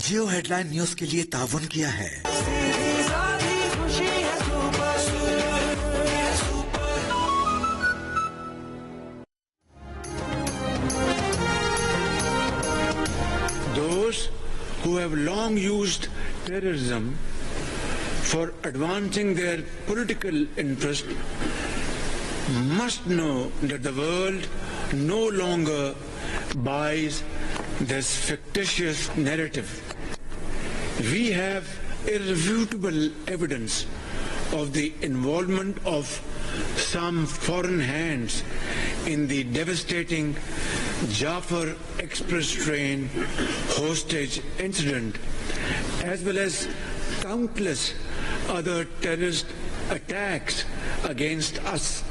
जियो headline news के लिए ताउन किया है। Those who have long used terrorism for advancing their political interest must know that the world no longer buys this fictitious narrative. We have irrefutable evidence of the involvement of some foreign hands in the devastating Jafar Express train hostage incident, as well as countless other terrorist attacks against us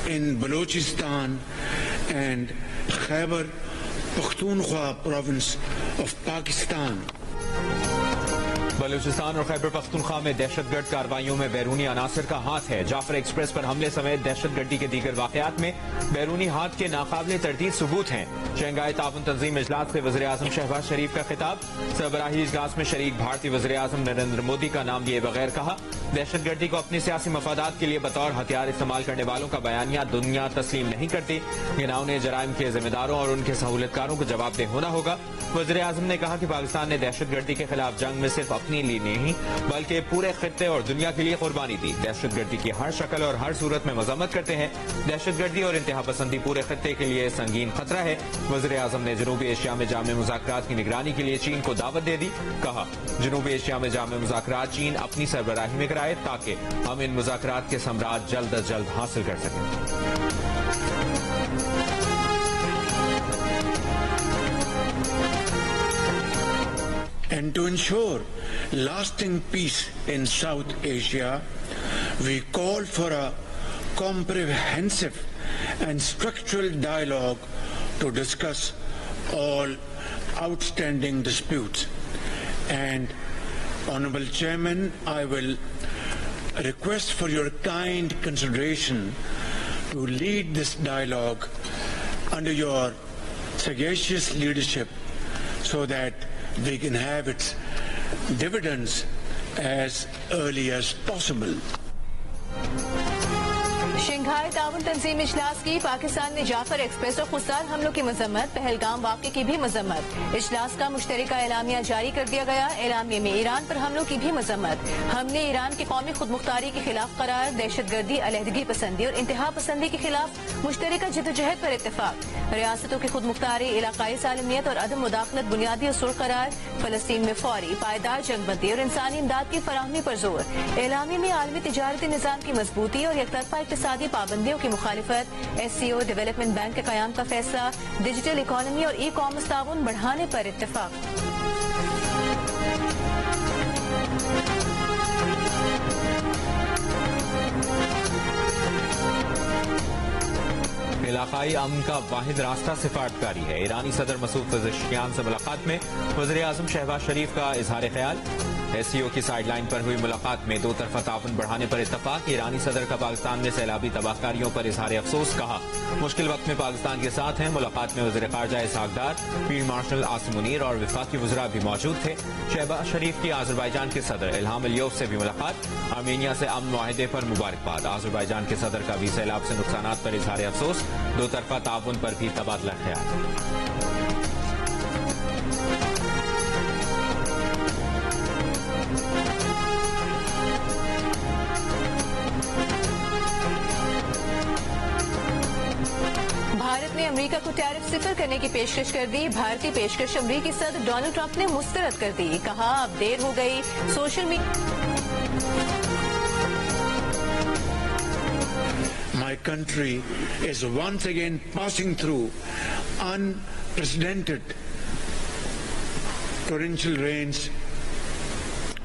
in Balochistan and Khyber Pakhtunkhwa province of Pakistan. Balochistan और खैबर पख्तूनख्वा में दहशतगर्द कार्रवाइयों में बैरूनी अनासर का हाथ है। Jafar express पर हमले समेत दहशतगर्दी के दीगर वाकयात में बैरूनी हाथ के नाकाबिले तरदीद सबूत हैं। शंघाई ताउन तंजीम इजलास से वज़ीर आज़म शहबाज शरीफ का खिताब। सरबराही इजलास में शरीक भारतीय वज़ीर आज़म नरेंद्र मोदी का नाम लिए बगैर कहा, दहशतगर्दी को अपने सियासी मफादात के लिए बतौर हथियार इस्तेमाल करने वालों का बयानिया दुनिया तस्लीम नहीं करती। गिनाउने जराइम के जिम्मेदारों और उनके सहूलतकारों को जवाबदेह होना होगा। वज़ीर आज़म ने कहा कि पाकिस्तान ने दहशतगर्दी के खिलाफ जंग में सिर्फ अपने लिए नहीं बल्कि पूरे खित्ते और दुनिया के लिए कुर्बानी दी। दहशतगर्दी की हर शक्ल और हर सूरत में मजम्मत करते हैं। दहशतगर्दी और इंतहा पसंदी पूरे खित्ते के लिए संगीन खतरा है। वज़ीर आज़म ने जनूबी एशिया में जामे मुज़ाकरात की निगरानी के लिए चीन को दावत दे दी। कहा, जनूबी एशिया में जामे मुज़ाकरात चीन अपनी सरबराही में कराए ताकि हम इन मुज़ाकरात के समराज जल्द अज जल्द हासिल कर सकें। And to ensure lasting peace in South Asia, we call for a comprehensive and structural dialogue to discuss all outstanding disputes. And, Honorable Chairman, I will request for your kind consideration to lead this dialogue under your sagacious leadership so that we can have its dividends as early as possible. Shanghai ताउन तंजीम इजलास की पाकिस्तान ने Jafar express और खुददार हमलों की मजम्मत, पहलगाम वाक़े की भी मजम्मत। इजलास का मुश्तरका एलामिया जारी कर दिया गया। एलामिया में ईरान पर हमलों की भी मजम्मत। हमने ईरान के कौमी खुदमुख्तारी के खिलाफ करार, दहशतगर्दी, अलहदगी पसंदी और इंतहा पसंदी के खिलाफ मुश्तरका जद्दोजहद पर इत्तेफाक। रियासतों की खुदमुख्तारी, इलाकाई सालमियत और अदम मुदाखलत बुनियादी असूल करार। फलस्तीन में फौरी पायदार जंगबंदी और इंसानी इमदाद की फराहमी पर जोर। एलामिया में आलमी तिजारती निज़ाम की मजबूती और एकतरफा इक़्तिसादी पाबंदियों की मुखालिफत। SCO डेवलपमेंट बैंक के क़याम का फैसला। डिजिटल इकोनॉमी और ई-कॉमर्स ताउन बढ़ाने पर इत्तेफाक। इलाकाई अमन का वाहिद रास्ता सिफारतकारी है। ईरानी सदर मसूद पेज़ेश्कियान से मुलाकात में वज़ीर आज़म शहबाज शरीफ का इजहार ख्याल। SCO की साइडलाइन पर हुई मुलाकात में दो तरफा ताउन बढ़ाने पर इत्तफाक। ईरानी सदर का पाकिस्तान में सैलाबी तबाहकारियों पर इजहार अफसोस। कहा, मुश्किल वक्त में पाकिस्तान के साथ हैं। मुलाकात में वज़ीर ख़ारजा इसहाक डार, फील्ड मार्शल आसिम मुनीर और वफाकी वज़रा भी मौजूद थे। शहबाज शरीफ की आज़रबाईजान के सदर इल्हाम अलियोव से भी मुलाकात। आर्मीनिया से अमन मुआहिदे पर मुबारकबाद। आज़रबाईजान के सदर का भी सैलाब से नुकसानात पर इजहार अफसोस। दो तरफा ताउन पर भी तबादला ख्याल। भारत ने अमेरिका को टैरिफ सिफर करने की पेशकश कर दी। भारतीय पेशकश अमेरिकी सदर डोनाल्ड ट्रंप ने मुस्तरद कर दी। कहा, अब देर हो गई। Social media My country is once again passing through unprecedented torrential rains,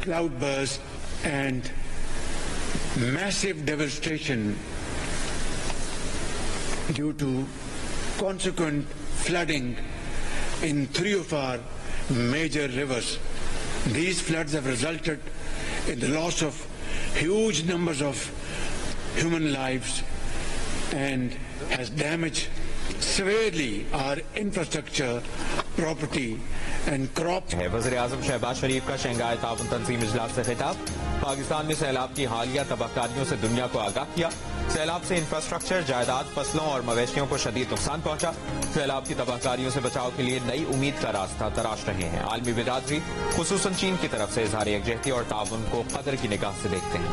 cloudbursts, and massive devastation due to consequent flooding in 3 of our major rivers. These floods have resulted in the loss of huge numbers of human lives and has damaged severely our infrastructure, property and crops. है वज़ीर आज़म शहबाज शरीफ का Shanghai ताउन तंजीम इजलास से खिताब। पाकिस्तान में सैलाब की हालिया तबाहकारियों से दुनिया को आगाह किया। सैलाब से इंफ्रास्ट्रक्चर, जायदाद, फसलों और मवेशियों को शदीद नुकसान पहुंचा। सैलाब की तबाहकारियों से बचाव के लिए नई उम्मीद का रास्ता तराश रहे हैं। आलमी बिरादरी खुसूसन चीन की तरफ से इजहार यकजहती और ताउन को कदर की निगाह से देखते हैं।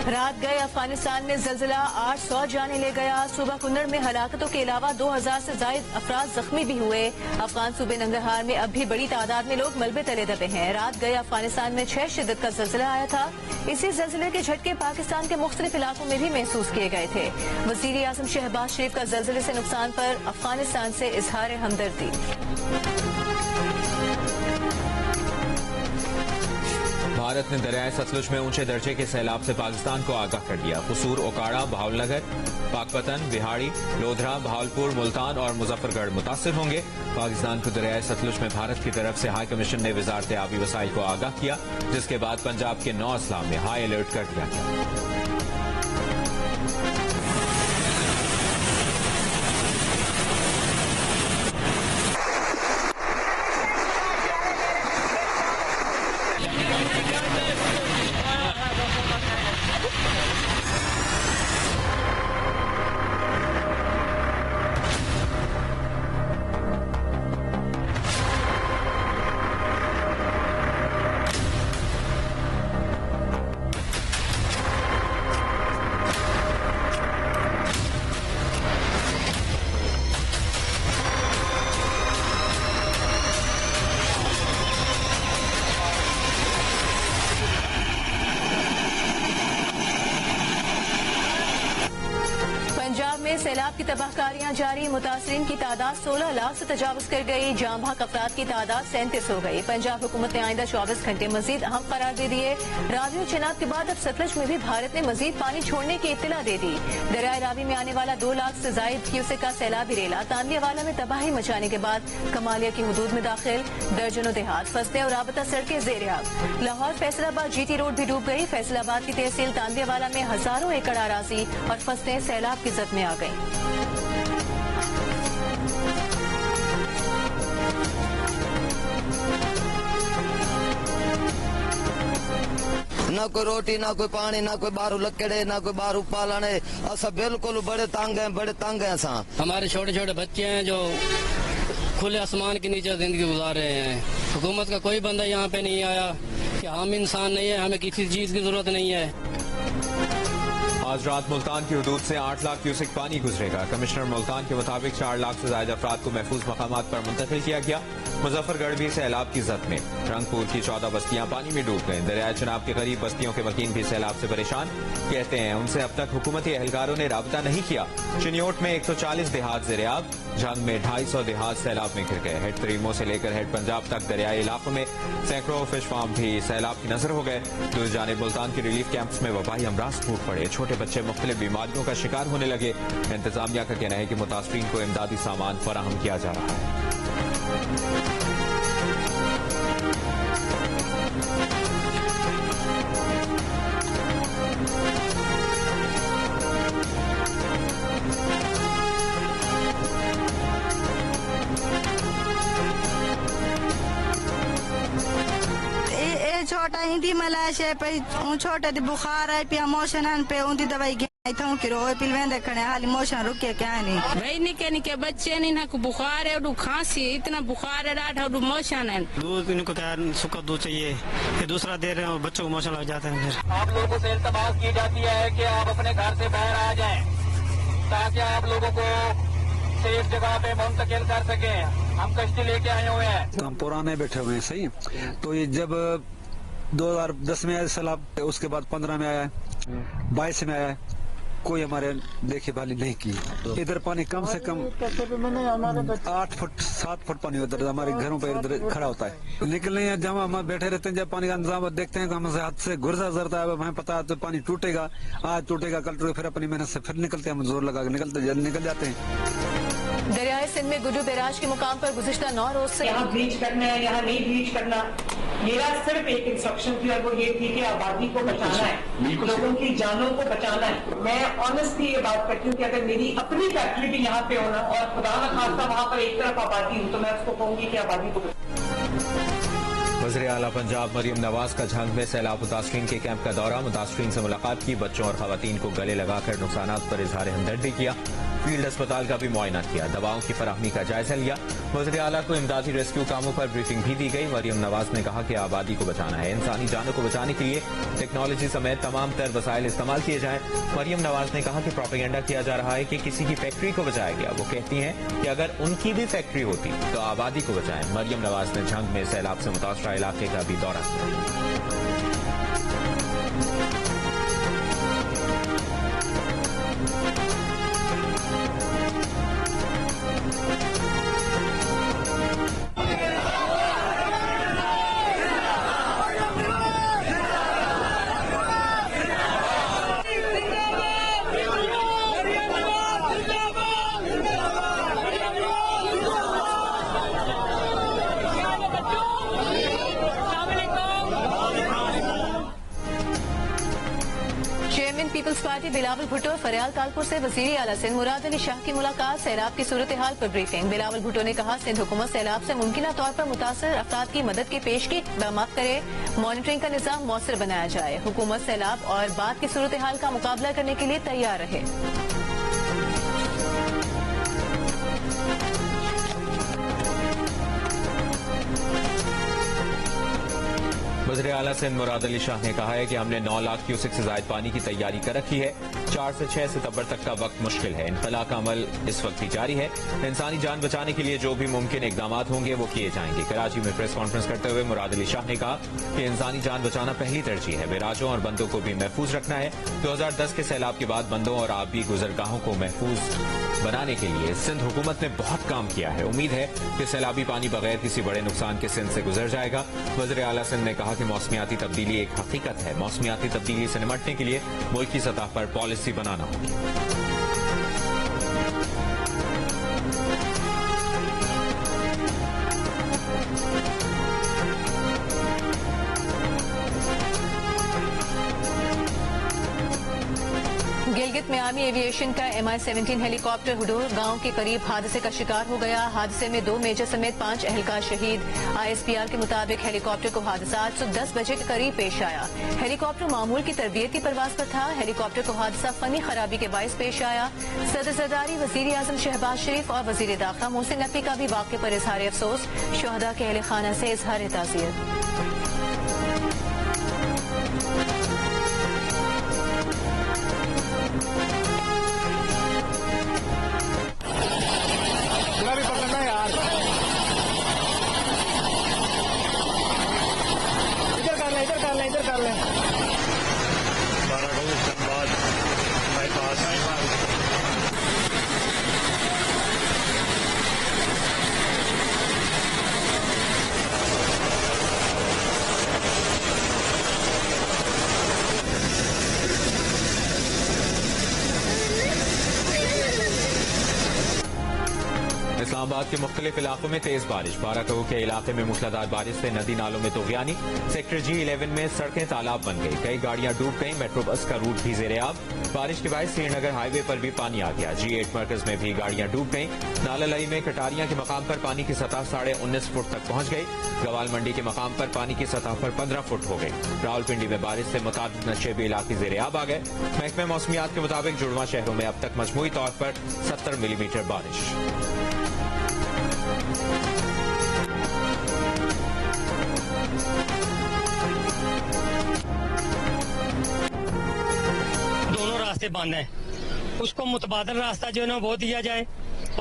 रात गए अफगानिस्तान में जल्जिला 800 जाने ले गया। सूबा कुन्नड़ में हलाकतों के अलावा 2000 से जायद अफराद जख्मी भी हुए। अफगान सूबे नंगरहार में अब भी बड़ी तादाद में लोग मलबे तले दबे हैं। रात गए अफगानिस्तान में 6 शिद्दत का जल्जिला आया था। इसी जल्जिले के झटके पाकिस्तान के मुख्तलिफ इलाकों में भी महसूस किए गए थे। वज़ीर आज़म शहबाज शरीफ का जल्जिले से नुकसान पर अफगानिस्तान से इजहार हमदर्दी। भारत ने दरियाए सतलुज में ऊंचे दर्जे के सैलाब से पाकिस्तान को आगाह कर दिया। कसूर, ओकाड़ा, भावलनगर, पाकपतन, बिहाड़ी, लोधरा, भावलपुर, मुल्तान और मुजफ्फरगढ़ मुतासिर होंगे। पाकिस्तान को दरियाए सतलुज में भारत की तरफ से हाई कमीशन ने वजारत आबी वसाइल को आगाह किया, जिसके बाद पंजाब के 9 अजला में हाई अलर्ट कर दिया गया। सैलाब की तबाहकारियां जारी। मुतासरीन की तादाद 16 लाख से तजावुज कर गई। जाम बहक अफराद की तादाद 37 हो गई। पंजाब हुकूमत ने आइंदा 24 घंटे मजीद अहम करार दे दिए। रावी और चिनाब के बाद अब सतलुज में भी भारत ने मजीद पानी छोड़ने की इत्तला दे दी। दरियाए रावी में आने वाला 2 लाख से जायद क्यूसेक का सैलाबी रेला तांदियावाला में तबाही मचाने के बाद कमालिया की हुदूद में दाखिल। दर्जनों देहात, फसलें और राबता सड़कें जेर आग। लाहौर फैसलाबाद जीटी रोड भी डूब गई। फैसलाबाद की तहसील तांदियावाला में हजारों एकड़ अराजी और फसलें सैलाब की जद में आ गई। ना कोई रोटी, ना कोई पानी, ना कोई बारू लकड़े, ना कोई बारू पालने। असा बिल्कुल बड़े तंग हैं असा। हमारे छोटे छोटे बच्चे हैं जो खुले आसमान के नीचे जिंदगी गुजार रहे हैं। हुकूमत का कोई बंदा यहाँ पे नहीं आया कि हम इंसान नहीं है, हमें किसी चीज की जरूरत नहीं है। आज रात मुल्तान की हुदूद से 8 लाख क्यूसेक पानी गुजरेगा। कमिश्नर मुल्तान के मुताबिक 4 लाख से ज्यादा अफराद को महफूज मकामात पर मुंतकिल किया गया। मुजफ्फरगढ़ भी सैलाब की जद में। रंगपुर की 14 बस्तियां पानी में डूब गईं। दरियाए चिनाब के करीब बस्तियों के मकीन भी सैलाब से परेशान। कहते हैं उनसे अब तक हुकूमती एहलकारों ने राबता नहीं किया। चिन्योट में 140 देहात ज़ेर-ए-आब। जंग में 250 देहात सैलाब में गिर गए। हेड तरीमो से लेकर हेड पंजाब तक दरियाई इलाकों में सैकड़ों फिश फार्म भी सैलाब की नजर हो गए। दूसरी जानिब मुल्तान के रिलीफ कैंप्स में वबाई अमराज फूट पड़े। छोटे बच्चे मुख्तलिफ बीमारियों का शिकार होने लगे। इंतजामिया का कहना है कि मुतासरीन को इमदादी सामान फराहम किया जा रहा है। छोटा हिंदी मलाश है पे छोटा दी बुखार है पे मोशन पे उनकी दवाई इथों की रोए पिलवें देखने हाली मोशन रुके क्या नहीं भाई निके निके बच्चे नहीं ना को बुखार है और खांसी इतना बुखार है रात और मोशन है। दूध इनको क्या सूखा दूध चाहिए, फिर दूसरा दे रहे हैं बच्चों को मोशन लग जाते हैं। फिर आप लोगों से इल्तमास की जाती है कि आप अपने घर से बाहर आ जाएं ताकि आप लोगों को सेफ जगह पे मुंतकिल कर सके। हम कश्ती लेके आए हुए हैं। हम पुराने बैठे हुए हैं सही। तो ये जब 2010 में आया सैलाब, उसके बाद 15 में आया, 22 में आया, कोई हमारे देखे भाली नहीं की। इधर पानी कम से कम 8 फुट 7 फुट पानी उधर हमारे घरों पर इधर खड़ा होता है। निकलने जब हम बैठे रहते हैं, जब पानी का इंतजाम देखते हैं तो हमसे हाथ से गुर्जा जरता है। हमें पता है तो पानी टूटेगा, आज टूटेगा कल टूटेगा, फिर अपनी मेहनत से फिर निकलते हैं, हम जोर लगा के निकल जाते हैं। दरियाए सिंध में गुड्डू बैराज के मुकाम पर गुज़िश्ता 9 रोज से यहाँ ब्लीच करना है, यहाँ नहीं ब्लीच करना। मेरा सिर्फ एक इंस्ट्रक्शन थी और वो ये थी कि आबादी को बचाना है, लोगों की जानों को बचाना है। मैं ऑनेस्टली ये बात करती हूँ कि अगर मेरी अपनी फैसिलिटी यहाँ पे होना और खुदा न खास्ता वहाँ पर एक तरफ आबादी हूँ तो मैं उसको कहूंगी कि आबादी को। वज़ीर आला पंजाब मरियम नवाज का झंग में सैलाब मुतासरीन के कैंप का दौरा, मुतासरीन से मुलाकात की, बच्चों और खवातीन को गले लगाकर नुकसानात पर इजहार हमदर्दी किया, फील्ड अस्पताल का भी मुआयना किया, दवाओं की फराहमी का जायजा लिया। वज़ीर आला को इमदादी रेस्क्यू कामों पर ब्रीफिंग भी दी गई। मरियम नवाज ने कहा कि आबादी को बचाना है, इंसानी जानों को बचाने के लिए टेक्नोलॉजी समेत तमाम तर वसाइल इस्तेमाल किए जाएं। मरियम नवाज ने कहा कि प्रोपेगेंडा किया जा रहा है कि किसी की फैक्ट्री को बचाया गया। वो कहती हैं कि अगर उनकी भी फैक्ट्री होती तो आबादी को बचाएं। मरियम नवाज ने झंग में सैलाब से मुतासरा इलाके का भी दौरा किया। पीपल्स पार्टी बिलावल भुट्टो फरियाल तालपुर से वज़ीर आला सिंध मुराद अली शाह की मुलाकात, सैलाब की सूरत हाल पर ब्रीफिंग। बिलावल भुट्टो ने कहा सिंध हुकूमत सैलाब से मुमकिन तौर पर मुतासर अफराद की मदद की पेशगी इक़दाम करे, मॉनिटरिंग का निज़ाम मौसर बनाया जाए, हुकूमत सैलाब और बाद की सूरत हाल का मुकाबला करने के लिए तैयार रहे। वज़ीर आला सिंध मुराद अली शाह ने कहा है कि हमने 9 लाख क्यूसेक से ज्यादा पानी की तैयारी कर रखी है। 4 से 6 सितंबर तक का वक्त मुश्किल है। इनखला का अमल इस वक्त भी जारी है। इंसानी जान बचाने के लिए जो भी मुमकिन इकदाम होंगे वो किए जाएंगे। कराची में प्रेस कॉन्फ्रेंस करते हुए मुराद अली शाह ने कहा कि इंसानी जान बचाना पहली तरजीह है। बेराजों और बंदों को भी महफूज रखना है। 2010 के सैलाब के बाद बंदों और आबी गुजरगाहों को महफूज बनाने के लिए सिंध हुकूमत ने बहुत काम किया है। उम्मीद है कि सैलाबी पानी बगैर किसी बड़े नुकसान के सिंध से गुजर जाएगा। वज़ीर आला सिंध ने कहा कि मौसमियाती तब्दीली एक हकीकत है। मौसमियाती तब्दीली से निपटने के लिए मुल्क की सतह पर पॉलिसी बनाना होगी। गिलगित में आर्मी एविएशन का MI-17 हेलीकॉप्टर हुडूर गांव के करीब हादसे का शिकार हो गया। हादसे में 2 मेजर समेत 5 एहलकार शहीद। ISPR के मुताबिक हेलीकॉप्टर को हादसा 8:10 बजे के करीब पेश आया। हेलीकॉप्टर मामूल की तरबियती परवाज पर था। हेलीकॉप्टर को हादसा फनी खराबी के बायस पेश आया। सदर सरदारी वज़ीर आज़म शहबाज शरीफ और वज़ीर दाखिला मोहसिन नकवी का भी वाक़े पर इजहार अफसोस। शुहदा के अहले खाना से इजहार ताज़ियत। इस्लामाबाद के मुख्तलिफ इलाकों में तेज बारिश। बाराकहू के इलाके में मूसलाधार बारिश से नदी नालों में तूग़यानी। सेक्टर G11 में सड़कें तालाब बन गई। कई गाड़ियां डूब गईं। मेट्रो बस का रूट भी ज़ेरे आब। बारिश के बाद श्रीनगर हाईवे पर भी पानी आ गया। G8 मरकज में भी गाड़ियां डूब गईं। नालालई में कटारियां के मकाम पर पानी की सतह 19.5 फुट तक पहुंच गई। गवाल मंडी के मकाम पर पानी की सतह पर 15 फुट हो गई। रावलपिंडी में बारिश से मुताबिक नशेबी इलाके ज़ेरे आब आ गए। महकमे मौसमियात के मुताबिक जुड़वा शहरों में अब तक मजमूई तौर पर 70 मिलीमीटर बारिश। दोनों रास्ते बंद हैं, उसको मुतबादल रास्ता जो है ना वो दिया जाए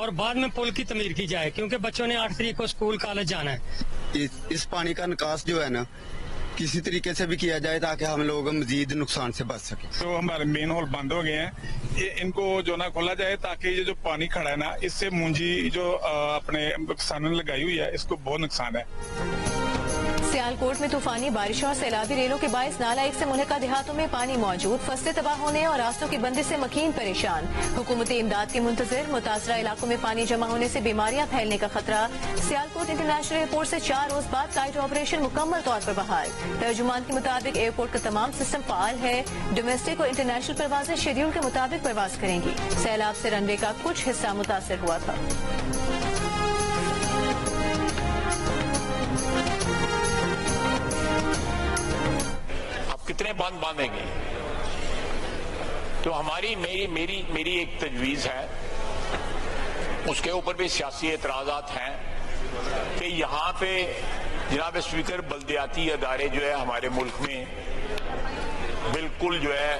और बाद में पुल की तमीर की जाए, क्योंकि बच्चों ने 8 तारीख को स्कूल कॉलेज जाना है। इस पानी का निकास जो है ना किसी तरीके से भी किया जाए ताकि हम लोग मजीद नुकसान से बच सके। तो हमारे मेन होल बंद हो गए हैं, ये इनको जो ना खोला जाए ताकि ये जो पानी खड़ा है ना, इससे मुंजी जो अपने किसानों ने लगाई हुई है इसको बहुत नुकसान है। सियालकोट में तूफानी बारिशों और सैलाबी रेलों के बायस नाला एक से मुल्का देहातों में पानी मौजूद, फसलें तबाह होने और रास्तों की बंदी से मकीन परेशान। हुकूमती इमदाद के मुंतजिर, मुतासरा इलाकों में पानी जमा होने से बीमारियां फैलने का खतरा। सियालकोट इंटरनेशनल एयरपोर्ट से 4 रोज बाद काइट ऑपरेशन मुकम्मल तौर पर बहाल। तर्जुमान के मुताबिक एयरपोर्ट का तमाम सिस्टम फाल है। डोमेस्टिक और इंटरनेशनल परवाजें शेड्यूल के मुताबिक परवाज करेंगी। सैलाब से रनवे का कुछ हिस्सा मुतासर हुआ था। कितने बांध बांधेंगे? तो हमारी मेरी एक तजवीज है, उसके ऊपर भी सियासी एतराजात हैं कि यहाँ पे जनाब स्पीकर बल्दियाती अदारे जो है हमारे मुल्क में बिल्कुल जो है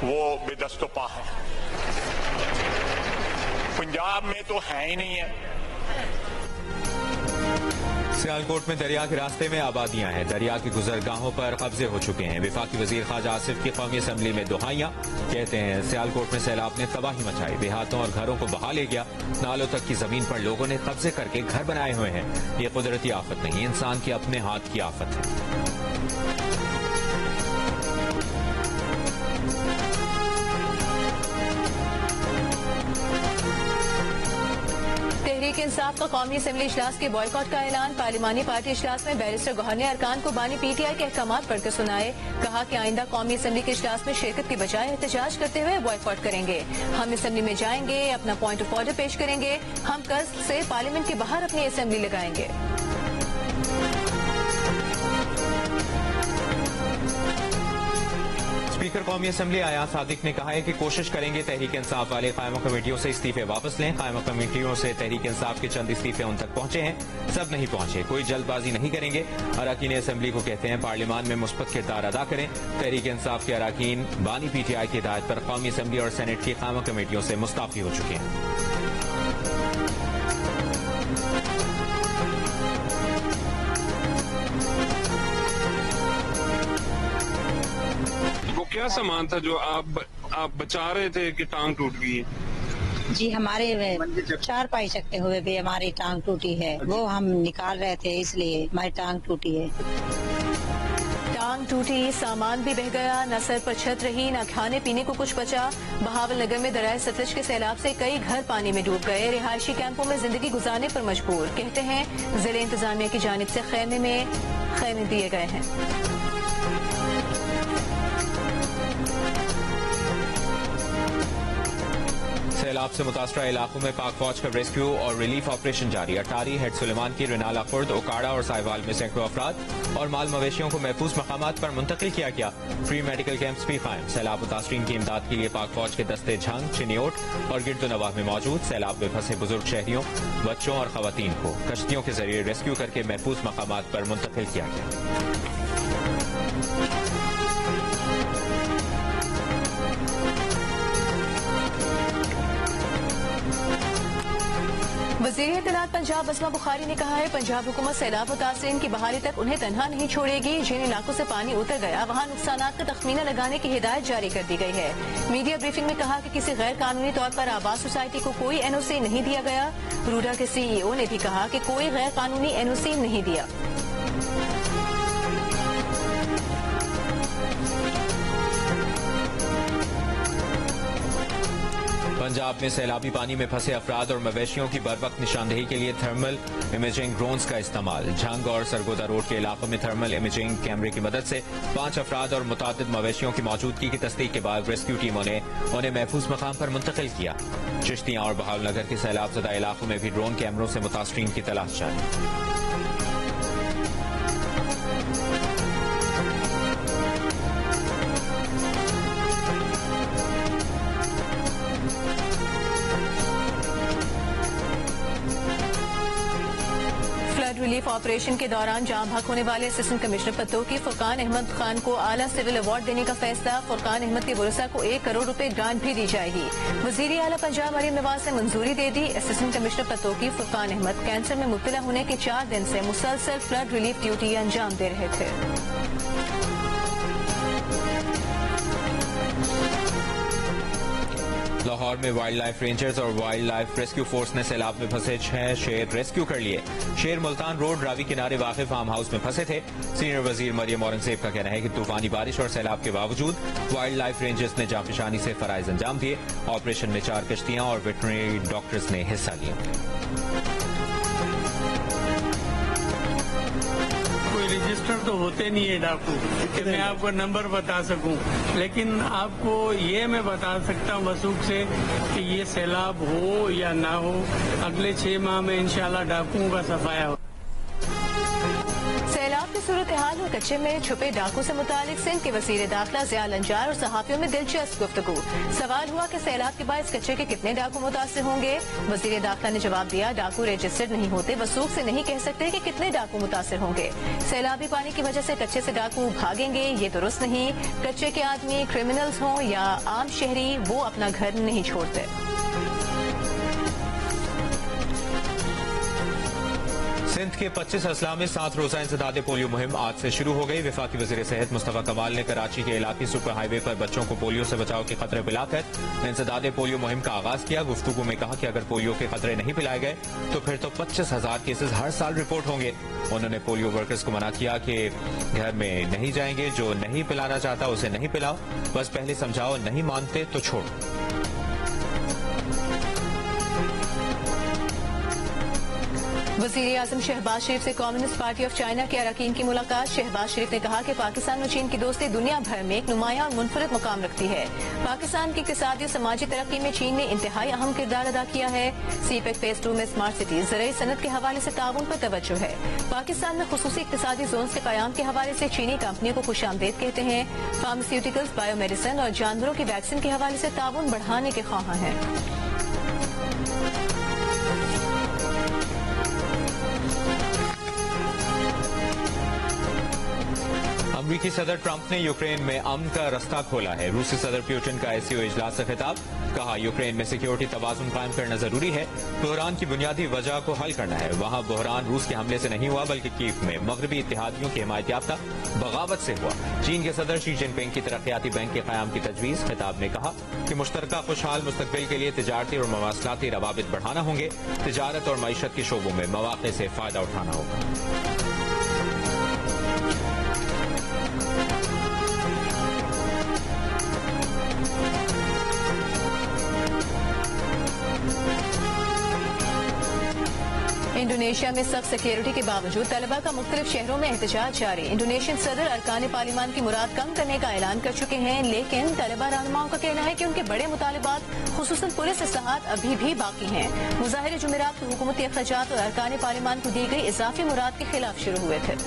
वो बेदस्तोपा है। पंजाब में तो है ही नहीं है। सियालकोट में दरिया के रास्ते में आबादियां हैं, दरिया की गुजरगाहों पर कब्जे हो चुके हैं। वफाकी वजीर ख्वाजा आसिफ की कौमी असम्बली में दुहाइयां, कहते हैं सयालकोट में सैलाब ने तबाही मचाई, देहातों और घरों को बहा ले गया। नालों तक की जमीन पर लोगों ने कब्जे करके घर बनाए हुए हैं। ये कुदरती आफत नहीं, इंसान के अपने हाथ की आफत है। तहरीक इंसाफ का कौमी असम्बली इजलास के बॉयकॉट का ऐलान। पार्लिमानी पार्टी इजलास में बैरिस्टर गौहर ने अरकान को बानी PTI के अहकामात पढ़कर सुनाए। कहा कि आइंदा कौमी असम्बली के इजलास में शिरकत की बजाय एहतजाज करते हुए बॉयकॉट करेंगे। हम असम्बली में जाएंगे, अपना पॉइंट ऑफ ऑर्डर पेश करेंगे। हम कल से पार्लियामेंट के बाहर अपनी असम्बली लगाएंगे। स्पीकर कौमी असम्बली आयाज सादिक ने कहा है कि कोशिश करेंगे तहरीक इंसाफ वाले कायमा कमेटियों से इस्तीफे वापस लें। कायमा कमेटियों से तहरीक इंसाफ के चंद इस्तीफे उन तक पहुंचे हैं, सब नहीं पहुंचे। कोई जल्दबाजी नहीं करेंगे। अरकान असम्बली को कहते हैं पार्लियामान में मुस्बत किरदार अदा करें। तहरीक इंसाफ के अरकान बानी PTI की हिदायत पर कौमी असम्बली और सेनेट की कायमा कमेटियों से मुस्ताफी हो चुके हैं। क्या सामान था जो आप बचा रहे थे कि टांग टूट गई? जी हमारे 4 पाई चकते हुए भी हमारी टांग टूटी है, वो हम निकाल रहे थे इसलिए हमारी टांग टूटी है। टांग टूटी, सामान भी बह गया, न सर पर छत रही, न खाने पीने को कुछ बचा। बहावल नगर में दरियाए सतलज के सैलाब से कई घर पानी में डूब गए। रिहायशी कैंपों में जिंदगी गुजारने पर मजबूर। कहते हैं जिले इंतजामिया की जानिब से खैमे दिए गए हैं। सैलाब से मुतासरा इलाकों में पाक फौज का रेस्क्यू और रिलीफ ऑपरेशन जारी। अटारी, हेड सुलेमान की, रिनाला खुर्द, ओकाड़ा और साहिवाल में सैकड़ों अफराद और माल मवेशियों को महफूज मकामात पर मुंतकिल किया गया। फ्री मेडिकल कैंप्स भी कायम। सैलाब मुतासरीन की इमदाद के लिए पाक फौज के दस्ते झंग, चिनियोट और गिरदोनवाह में मौजूद। सैलाब में फंसे बुजुर्ग शहरियों, बच्चों और खवातीन को कश्तियों के जरिए रेस्क्यू करके महफूज मकामात पर मुंतकिल किया गया। वज़ीर इत्तलात पंजाब अस्मा बुखारी ने कहा है पंजाब हुकूमत सैलाब मुतासरीन की बहाली तक उन्हें तनहा नहीं छोड़ेगी। जिन इलाकों से पानी उतर गया वहाँ नुकसानात का तखमीना लगाने की हिदायत जारी कर दी गई है। मीडिया ब्रीफिंग में कहा कि किसी गैर कानूनी तौर पर आबाद सोसाइटी को कोई NOC नहीं दिया गया। रूडा के CEO ने भी कहा कि कोई गैर कानूनी NOC नहीं दिया। पंजाब में सैलाबी पानी में फंसे अफराद और मवेशियों की बरवक्त निशानदेही के लिए थर्मल इमेजिंग ड्रोन्स का इस्तेमाल। झंग और सरगोदा रोड के इलाकों में थर्मल इमेजिंग कैमरे की मदद से 5 अफराद और मुतादिद मवेशियों की मौजूदगी की तस्दीक के बाद रेस्क्यू टीमों ने उन्हें महफूज मकाम पर मुंतकिल किया। चिश्तियां और बहावल नगर के सैलाबजदा इलाकों में भी ड्रोन कैमरों से मुतासरीन की तलाश जारी। रिलीफ रिलीफ ऑपरेशन के दौरान जाम भाग होने वाले असिस्टेंट कमिश्नर पतोकी फुरकान अहमद खान को आला सिविल अवार्ड देने का फैसला। फुरकान अहमद के बुरसा को 1 करोड़ रुपए ग्रांट भी दी जाएगी। वजीर आला पंजाब मरियम नवाज ने मंजूरी दे दी। Assistant commissioner Pattoki Furqan Ahmed cancer में मुब्तला होने के 4 दिन से मुसलसल फ्लड रिलीफ ड्यूटी अंजाम दे रहे थे। लाहौर में वाइल्ड लाइफ रेंजर्स और वाइल्ड लाइफ रेस्क्यू फोर्स ने सैलाब में फंसे 6 शेर रेस्क्यू कर लिए। शेर मुल्तान रोड रावी किनारे वाक़िफ फार्म हाउस में फंसे थे। सीनियर वजीर मरियम औरंगजेब का कहना है कि तूफानी बारिश और सैलाब के बावजूद वाइल्ड लाइफ रेंजर्स ने जांफशानी से फराइज अंजाम दिए। ऑपरेशन में 4 कश्तियां और वेटरनरी डॉक्टर्स ने हिस्सा लिया। रजिस्टर तो होते नहीं है डाकू कि मैं आपको नंबर बता सकूं, लेकिन आपको ये मैं बता सकता हूं वसूख से कि ये सैलाब हो या ना हो, अगले 6 माह में इंशाल्लाह डाकुओं का सफाया हो। सैलाब की सूरत हाल और कच्चे में छुपे डाकू से मुतालिक सिंध के वजीर दाखिला ज़िया लंजार और सहाफियों में दिलचस्प गुफ्तगू। सवाल हुआ कि सैलाब के बाद कच्चे के कितने डाकू मुतासिर होंगे। वजीर दाखिला ने जवाब दिया, डाकू रजिस्टर्ड नहीं होते, वसूख से नहीं कह सकते कि कितने डाकू मुतासिर होंगे। सैलाबी पानी की वजह से कच्चे से डाकू भागेंगे ये दुरुस्त नहीं। कच्चे के आदमी क्रिमिनल्स हों या आम शहरी, वो अपना घर नहीं छोड़ते। सिंध के 25 अजला में 7 रोजा इंसदादे पोलियो मुहिम आज से शुरू हो गई। वफाकी वजीर सेहत मुस्तफा कमाल ने कराची के इलाकी सुपर हाईवे पर बच्चों को पोलियो से बचाव के खतरे पिलाकर इंसदादे पोलियो मुहिम का आगाज किया। गुफ्तगू में कहा कि अगर पोलियो के खतरे नहीं पिलाए गए तो फिर तो 25,000 केसेस हर साल रिपोर्ट होंगे। उन्होंने पोलियो वर्कर्स को मना किया कि घर में नहीं जाएंगे, जो नहीं पिलाना चाहता उसे नहीं पिलाओ, बस पहले समझाओ, नहीं मानते तो छोड़ो। वज़ीर आज़म शहबाज शरीफ से कम्युनिस्ट पार्टी ऑफ चाइना के अरकान की मुलाकात। शहबाज शरीफ ने कहा कि पाकिस्तान और चीन की दोस्ती दुनिया भर में एक नुमाया और मुनफरिद मुकाम रखती है। पाकिस्तान की इक़्तिसादी और समाजी तरक्की में चीन ने इंतहाई अहम किरदार अदा किया है। सीपेक फेज 2 में स्मार्ट सिटी, ज़राई सनत के हवाले से ताउन पर तवज्जो है। पाकिस्तान में खुसूसी इक़्तिसादी जोन के क़याम के हवाले से चीनी कंपनियों को खुशामदीद कहते हैं। फार्मास्यूटिकल्स, बायोमेडिसिन और जानवरों की वैक्सीन के हवाले से ताउन बढ़ाने के ख्वाहां हैं। अमरीकी सदर ट्रंप ने यूक्रेन में अमन का रास्ता खोला है। रूसी सदर पुतिन का एससीओ इजलास से खिताब, कहा यूक्रेन में सिक्योरिटी तवाज़ुन कायम करना जरूरी है। बहरान की बुनियादी वजह को हल करना है। वहां बहरान रूस के हमले से नहीं हुआ बल्कि कीव में मगरबी इत्तेहादियों की हिमायत याफ्ता बगावत से हुआ। चीन के सदर शी जिनपिंग की तरक्याती बैंक के क़याम की तजवीज़। खिताब में कहा कि मुश्तरका खुशहाल मुस्तकबिल के लिए तिजारती और मवासलाती रवाबित बढ़ाना होंगे। तिजारत और मईशत के शोबों में मौक़े से फायदा उठाना होगा। इंडोनेशिया में सख्त सिक्योरिटी के बावजूद तलबा का मुख्तलिफ शहरों में एहतजाज जारी। इंडोनेशियन सदर अरकान पार्लिमान की मुराद कम करने का ऐलान कर चुके हैं, लेकिन तलबा रहनुमाओं का कहना है कि उनके बड़े मुतालिबात खुसूसन पुलिस इस्लाहात अभी भी बाकी हैं। मुजाहिरे जुमेरात को हुकूमती अखराजात और अरकान पार्लिमान को दी गई इजाफी मुराद के खिलाफ शुरू हुए थे।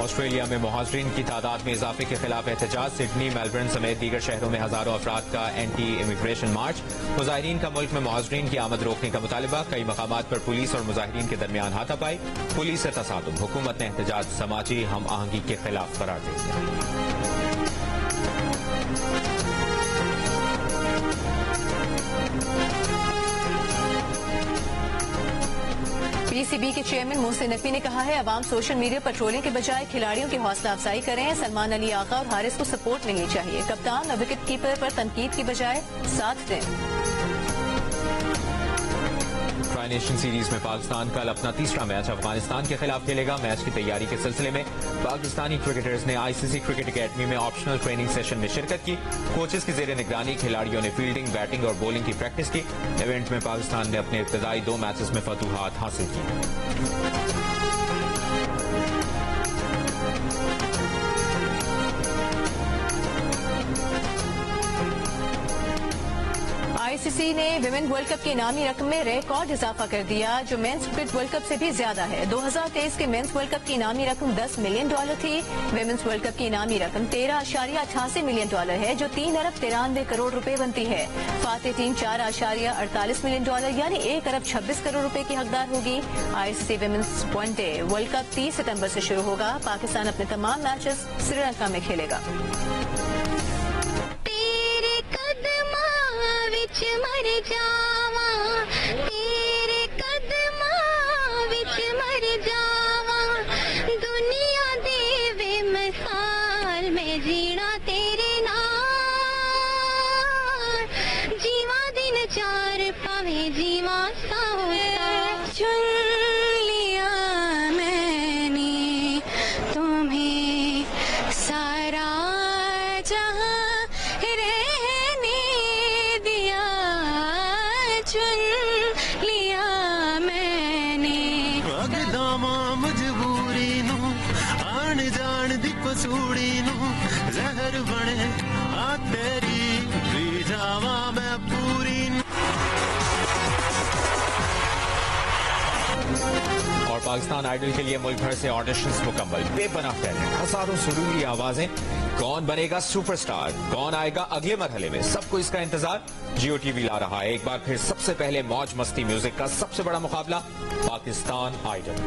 ऑस्ट्रेलिया में मुहाजिरीन की तादाद में इजाफे के खिलाफ एहतजाज। सिडनी, मेलबर्न समेत दीगर शहरों में हजारों अफराद का एंटी इमिग्रेशन मार्च। मुजाहिरीन का मुल्क में मुहाजिरीन की आमद रोकने का मुतालबा। कई मकामात पर पुलिस और मुजाहिरीन के दरमियान हाथापाई, पुलिस से तसादुम। हुकूमत ने एहतजाज समाजी हम आहंगी के खिलाफ करार दे दिया। पीसीबी के चेयरमैन मोहसिन नकवी ने कहा है, अवाम सोशल मीडिया पर ट्रोलिंग के बजाय खिलाड़ियों की हौसला अफजाई करें। सलमान अली आका और हारिस को सपोर्ट मिलनी चाहिए। कप्तान और विकेट कीपर पर तनकीद की बजाय साथ दें। ट्राई नेशन सीरीज में पाकिस्तान कल अपना तीसरा मैच अफगानिस्तान के खिलाफ खेलेगा। मैच की तैयारी के सिलसिले में पाकिस्तानी क्रिकेटर्स ने आईसीसी क्रिकेट अकेडमी में ऑप्शनल ट्रेनिंग सेशन में शिरकत की। कोचेस की जेर निगरानी खिलाड़ियों ने फील्डिंग, बैटिंग और बॉलिंग की प्रैक्टिस की। इवेंट में पाकिस्तान ने अपने इब्तदाई 2 मैचेस में फतूहात हासिल की। आईसीसी ने विमेन वर्ल्ड कप की इनामी रकम में रिकॉर्ड इजाफा कर दिया, जो मेंस क्रिकेट वर्ल्ड कप से भी ज्यादा है। 2023 के मेंस वर्ल्ड कप की इनामी रकम $10 मिलियन थी। विमेन्स वर्ल्ड कप की इनामी रकम $13.88 मिलियन है, जो 3 अरब 93 करोड़ रुपए बनती है। फातेह टीम $4.48 मिलियन यानी 1 अरब 26 करोड़ रुपए की हकदार होगी। ICC women's one day world cup 30 सितंबर से शुरू होगा। पाकिस्तान अपने तमाम मैचेस श्रीलंका में खेलेगा। तेरे कदमां विच मर जावा, तेरे कदमां विच मर जावा, दुनिया दे वे मिसाल में जीना तेरे नाल, जीवा दिन चार पावे जीवा साहोता, चुन लिया मैंने तुम्हें सारा जहां रहने दिया, चुन लिया मैंने। अगदामा मजबूरी नू आन जान दी कसूड़ी नू जहर बने आ तेरी पी जावा मैं पूरी। और पाकिस्तान आइडल के लिए मुल्क भर से ऑडिशंस मुकम्मल। बेपनाह टैलेंट, हजारों सुरीली आवाजें। कौन बनेगा सुपरस्टार, कौन आएगा अगले मरहले में, सबको इसका इंतजार जियो टीवी ला रहा है। एक बार फिर सबसे पहले मौज मस्ती म्यूजिक का सबसे बड़ा मुकाबला, पाकिस्तान आइडल।